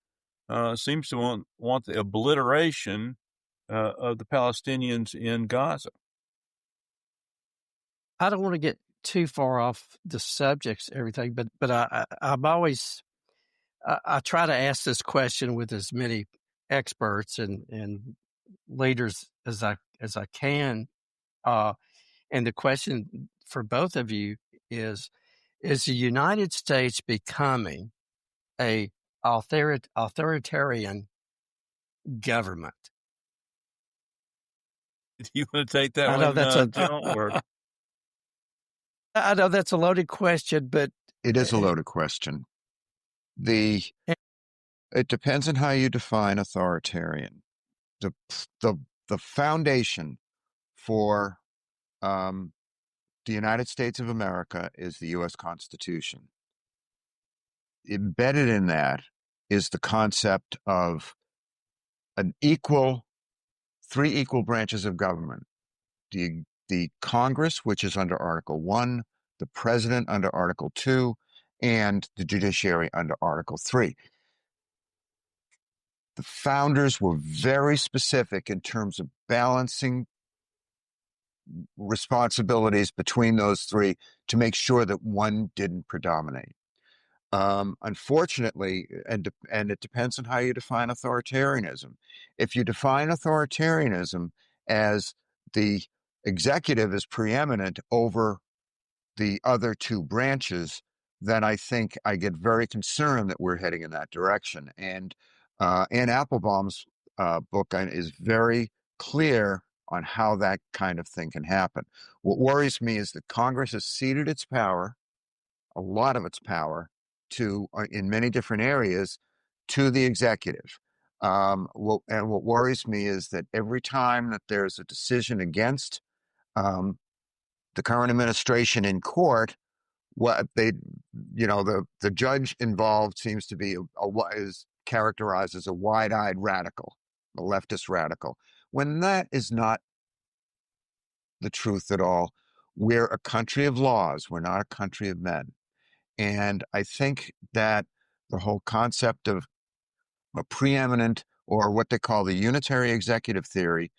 C: seems to want the obliteration of the Palestinians in Gaza.
A: I don't want to get too far off the subjects, everything, but I'm always I try to ask this question with as many experts and leaders as I can. And the question for both of you is the United States becoming a authoritarian government?
C: Do you want to take that
A: I know
C: one,
A: that's
C: General? Or?
A: I know that's a loaded question, but
D: It is a loaded question. It depends on how you define authoritarian. The foundation for the United States of America is the U.S. Constitution. Embedded in that is the concept of three equal branches of government. The Congress, which is under Article 1, the President under Article 2, and the judiciary under Article 3. The founders were very specific in terms of balancing responsibilities between those three to make sure that one didn't predominate. Unfortunately, and it depends on how you define authoritarianism. If you define authoritarianism as the executive is preeminent over the other two branches, then I think I get very concerned that we're heading in that direction. And Anne Applebaum's book is very clear on how that kind of thing can happen. What worries me is that Congress has ceded its power, a lot of its power, in many different areas, to the executive. And what worries me is that every time that there's a decision against the current administration in court, the judge involved seems to be is characterized as a wide-eyed radical, a leftist radical, when that is not the truth at all. We're a country of laws. We're not a country of men. And I think that the whole concept of a preeminent, or what they call the unitary executive theory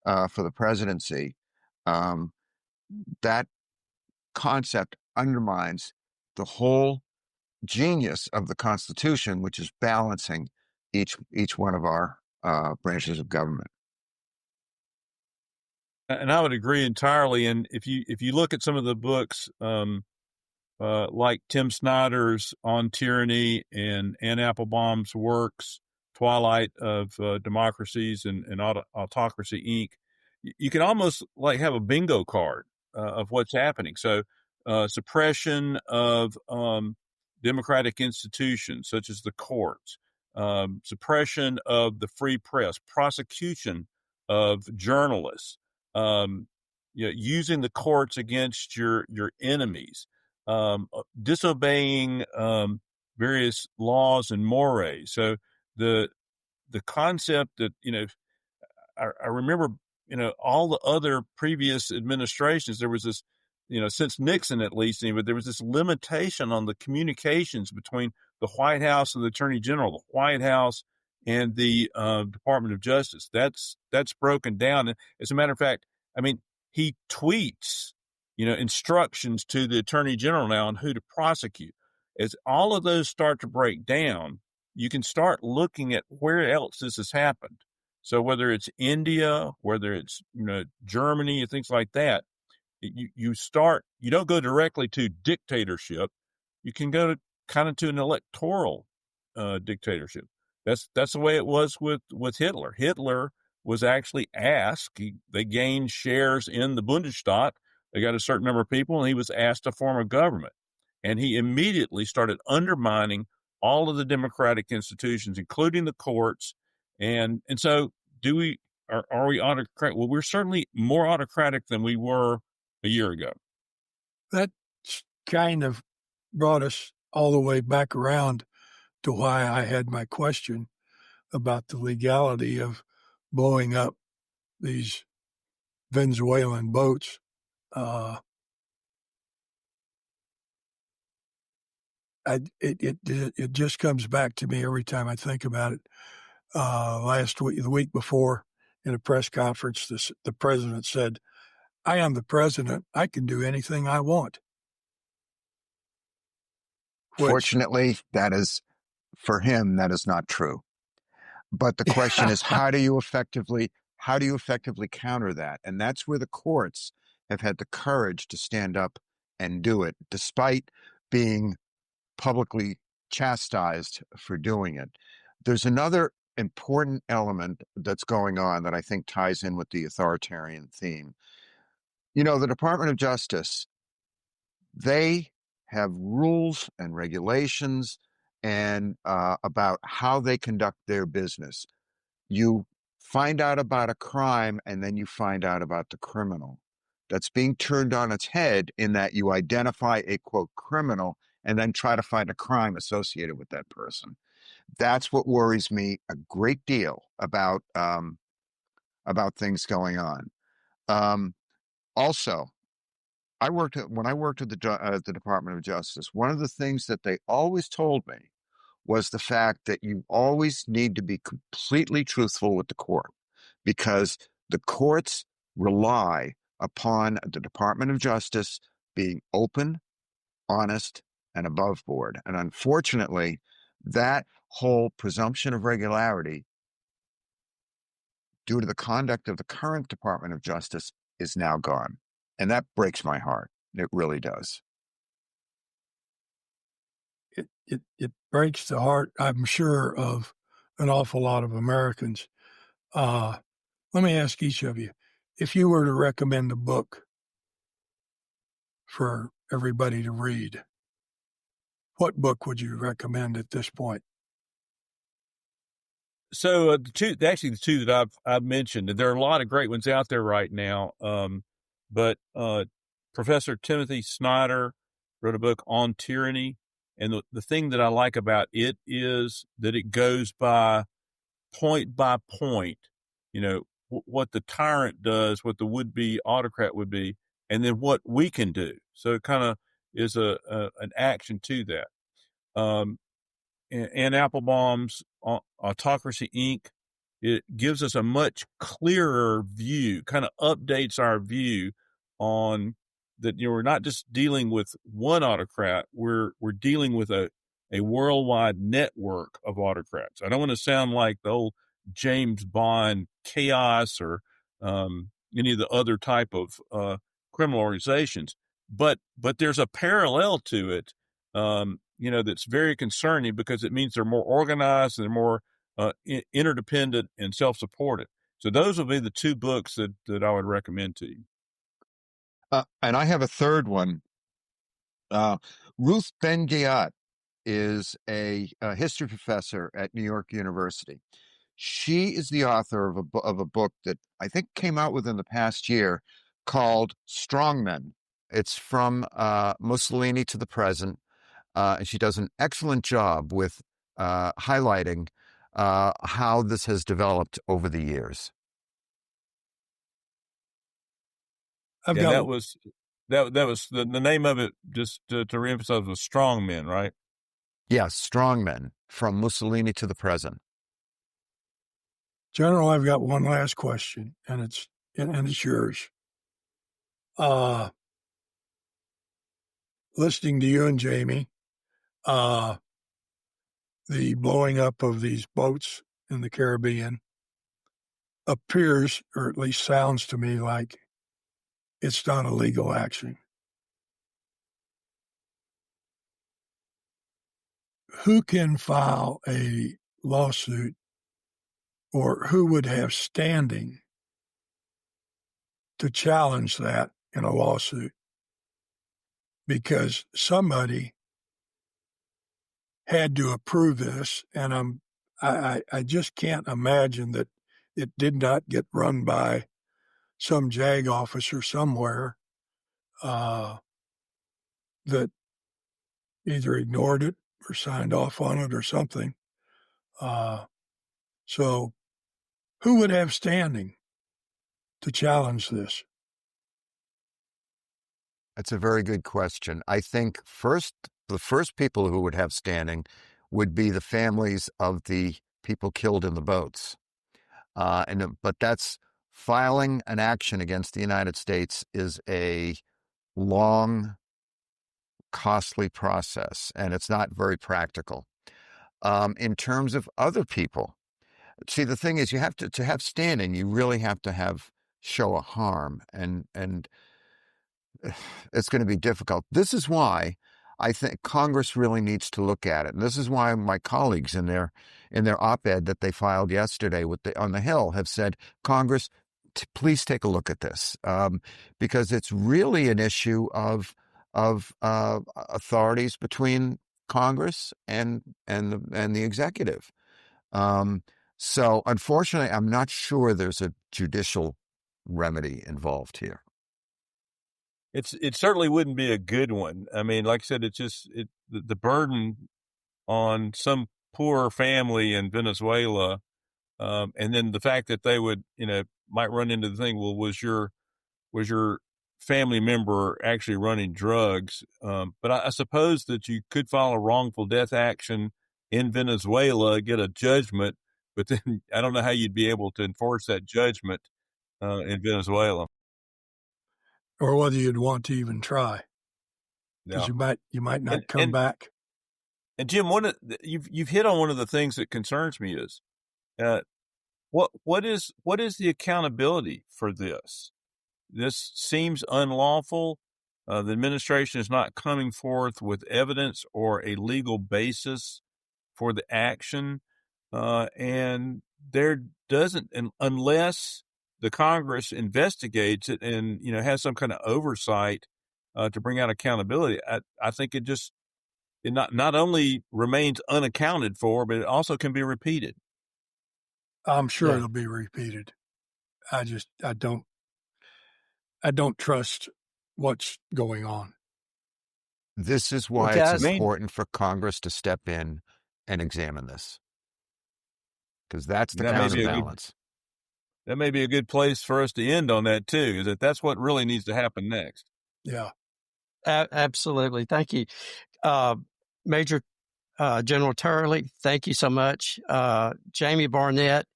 D: for the presidency, that concept undermines the whole genius of the Constitution, which is balancing each one of our branches of government.
C: And I would agree entirely. And if you look at some of the books, like Tim Snyder's On Tyranny and Anne Applebaum's works, Twilight of Democracies and Autocracy, Inc., you can almost like have a bingo card of what's happening. So suppression of democratic institutions such as the courts, suppression of the free press, prosecution of journalists, using the courts against your enemies, disobeying various laws and mores. So the concept that, I remember, all the other previous administrations, there was this, since Nixon at least, but there was this limitation on the communications between the White House and the Attorney General, the White House and the Department of Justice. That's broken down. And as a matter of fact, I mean, he tweets, instructions to the Attorney General now on who to prosecute. As all of those start to break down, you can start looking at where else this has happened. So whether it's India, whether it's Germany and things like that, you don't go directly to dictatorship. You can go to an electoral dictatorship. That's the way it was with Hitler. Hitler was actually asked. They gained shares in the Bundestag. They got a certain number of people, and he was asked to form a government. And he immediately started undermining all of the democratic institutions, including the courts. And so, are we autocratic? Well, we're certainly more autocratic than we were a year ago.
B: That kind of brought us all the way back around to why I had my question about the legality of blowing up these Venezuelan boats. It just comes back to me every time I think about it. The week before, in a press conference, the president said, "I am the president. I can do anything I want."
D: Fortunately, for him, that is not true. But the question is, how do you effectively counter that? And that's where the courts have had the courage to stand up and do it, despite being publicly chastised for doing it. There's another important element that's going on that I think ties in with the authoritarian theme. The Department of Justice, they have rules and regulations and about how they conduct their business. You find out about a crime and then you find out about the criminal. That's being turned on its head in that you identify a quote criminal and then try to find a crime associated with that person. That's what worries me a great deal about things going on. Also, when I worked at the Department of Justice, one of the things that they always told me was the fact that you always need to be completely truthful with the court, because the courts rely upon the Department of Justice being open, honest, and above board. And unfortunately, that whole presumption of regularity, due to the conduct of the current Department of Justice, is now gone. And that breaks my heart. It really does.
B: It breaks the heart, I'm sure, of an awful lot of Americans. Let me ask each of you, if you were to recommend a book for everybody to read, what book would you recommend at this point?
C: So the two that I've mentioned, and there are a lot of great ones out there right now. But Professor Timothy Snyder wrote a book on tyranny, and the thing that I like about it is that it goes by point, what the tyrant does, what the would-be autocrat would be, and then what we can do. So it kind of is an action to that. Ann Applebaum's Autocracy, Inc., it gives us a much clearer view, kind of updates our view on that. We're not just dealing with one autocrat, we're dealing with a worldwide network of autocrats. I don't want to sound like the old James Bond chaos or any of the other type of criminal organizations, but there's a parallel to it, that's very concerning, because it means they're more organized and they're more interdependent and self-supported. So those would be the two books that I would recommend to you.
D: And I have a third one. Ruth Ben-Ghiat is a history professor at New York University. She is the author of a book that I think came out within the past year called Strongmen. It's from Mussolini to the present. And she does an excellent job with highlighting how this has developed over the years.
C: That was the name of it, just to reemphasize, was Strong Men, right?
D: Yes, Strong Men, from Mussolini to the present.
B: General, I've got one last question, and it's yours. Listening to you and Jamie, the blowing up of these boats in the Caribbean appears, or at least sounds to me, like it's not a legal action. Who can file a lawsuit, or who would have standing to challenge that in a lawsuit? Because somebody had to approve this, and I just can't imagine that it did not get run by some JAG officer somewhere that either ignored it or signed off on it or something. So who would have standing to challenge this?
D: That's a very good question. I think the first people who would have standing would be the families of the people killed in the boats. But that's filing an action against the United States is a long, costly process, and it's not very practical. In terms of other people, see, the thing is, you have to have standing, you really have to have show a harm, and it's going to be difficult. This is why I think Congress really needs to look at it. And this is why my colleagues in their op-ed that they filed yesterday on the Hill have said, Congress, please take a look at this, because it's really an issue of authorities between Congress and the executive. So unfortunately, I'm not sure there's a judicial remedy involved here.
C: It certainly wouldn't be a good one. I mean, like I said, it's just the burden on some poor family in Venezuela, and then the fact that they would, might run into the thing. Well, was your family member actually running drugs? But I suppose that you could file a wrongful death action in Venezuela, get a judgment, but then I don't know how you'd be able to enforce that judgment in Venezuela.
B: Or whether you'd want to even try, because
C: Yeah.
B: you might not come back.
C: And Jim, you've hit on one of the things that concerns me is, what is the accountability for this? This seems unlawful. The administration is not coming forth with evidence or a legal basis for the action, and there doesn't, unless the Congress investigates it and has some kind of oversight to bring out accountability. I think it not only remains unaccounted for, but it also can be repeated.
B: I'm sure it'll be repeated. I don't trust what's going on.
D: This is why it's important for Congress to step in and examine this, because that's the counterbalance.
C: That may be a good place for us to end on that too, is that's what really needs to happen next.
B: Yeah.
A: Absolutely. Thank you. Major General Turley, thank you so much. Jamie Barnett,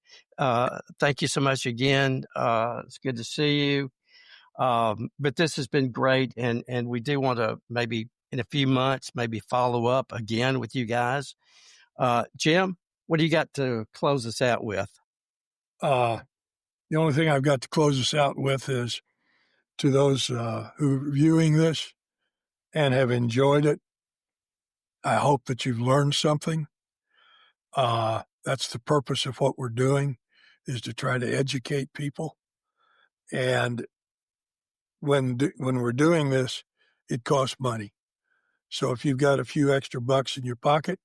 A: thank you so much again. It's good to see you. But this has been great, and we do want to maybe in a few months maybe follow up again with you guys. Jim, what do you got to close us out with?
B: The only thing I've got to close us out with is to those who are viewing this and have enjoyed it, I hope that you've learned something. That's the purpose of what we're doing, is to try to educate people. And when we're doing this, it costs money. So if you've got a few extra bucks in your pocket,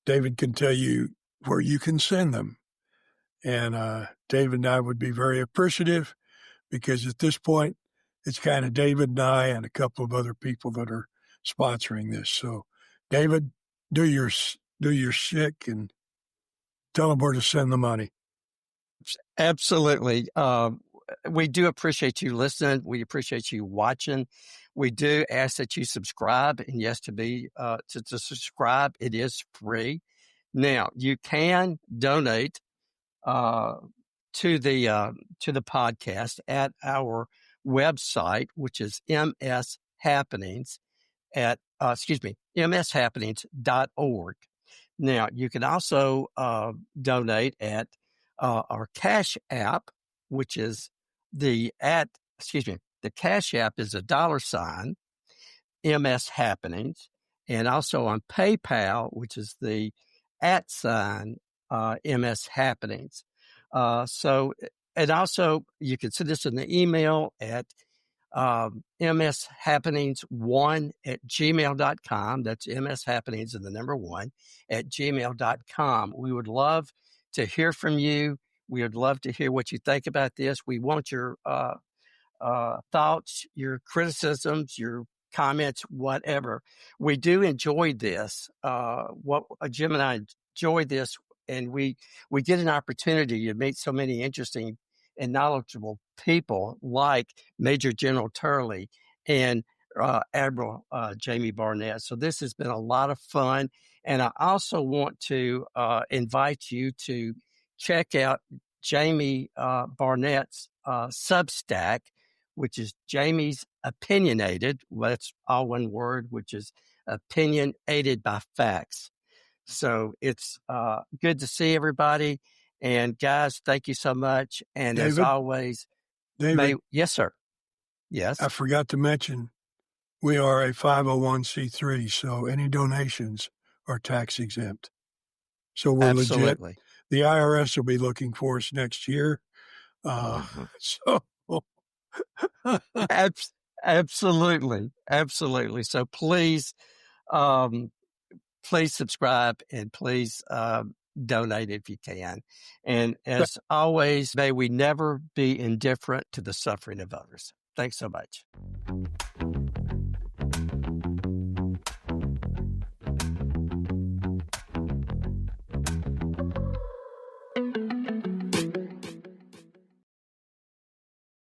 B: David can tell you where you can send them. And David and I would be very appreciative, because at this point, it's kind of David and I and a couple of other people that are sponsoring this. So, David, do your shtick and tell them where to send the money.
A: Absolutely. We do appreciate you listening. We appreciate you watching. We do ask that you subscribe, and yes, to subscribe, it is free. Now, you can donate to the podcast at our website, which is mshappenings.org. Now, you can also donate at our Cash App, which is the Cash App is $, MS Happenings, and also on PayPal, which is the @ MS Happenings. And also you can send us an email at mshappenings1@gmail.com. That's mshappenings and the number 1 @gmail.com. We would love to hear from you. We would love to hear what you think about this. We want your thoughts, your criticisms, your comments, whatever. We do enjoy this. Jim and I enjoy this, and we get an opportunity to meet so many interesting and knowledgeable people like Major General Turley and Admiral Jamie Barnett. So this has been a lot of fun, And I also want to invite you to check out Jamie Barnett's Substack, which is Jamie's Opinionated. Well, that's all one word, which is Opinion Aided by Facts. So it's good to see everybody. And guys, thank you so much. And
B: David,
A: as always, yes, sir. Yes.
B: I forgot to mention, we are a 501c3, so any donations are tax exempt. So we're
A: Absolutely
B: legit. The IRS will be looking for us next year. So
A: absolutely. So please subscribe and please donate if you can. And as always, may we never be indifferent to the suffering of others. Thanks so much.